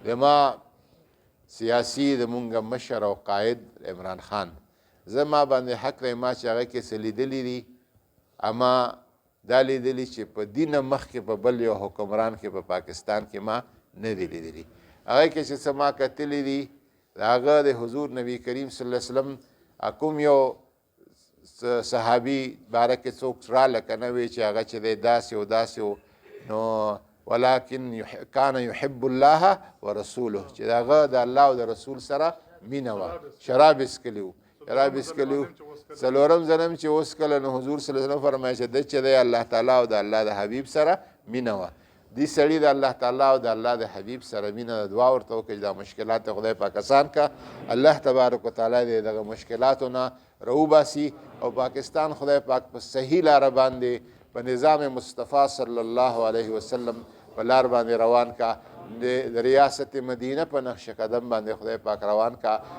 زما سیاسي زمونږ مشر او قائد عمران خان زما باندې حق دی ما چې هغه کې څه لیدلي دي اما دا لیدلي چې په دینه مخکې په بل یو حکمران کې په پاکستان کې ما نه دي لیدلي هغه کې چې څه ما کتلي دي د هغه د حضور نبی کریم صلی الله علیه وسلم کوم یو صحابي باره کې څوک راله که نه وی چې هغه چې دی داسې و داسې و نو ولکن کان یحب الله ورسوله چې د هغه د الله او د رسول سره مینه وه شراب څکلي وو څلورم ځنم چې اوس کله نو حضور صلی الله علیه وسلم فرمایي چې د چې دی الله تعالی او د الله د حبیب سره مینه وه دې سړي د الله تعالی او د الله د حبیب سره مینه دعا ورته وکړه چې دا مشکلات خدای پاک آسان کا الله تبارک وتعالی دې دغه مشکلاتو نه راوباسي او پاکستان خدای پاک په صحیح لاره باندې په نظام مصطفی صلی الله علیه وسلم په لار باندې روان کا د ریاست مدینه په نقش قدم باندې خدای پاک روان کا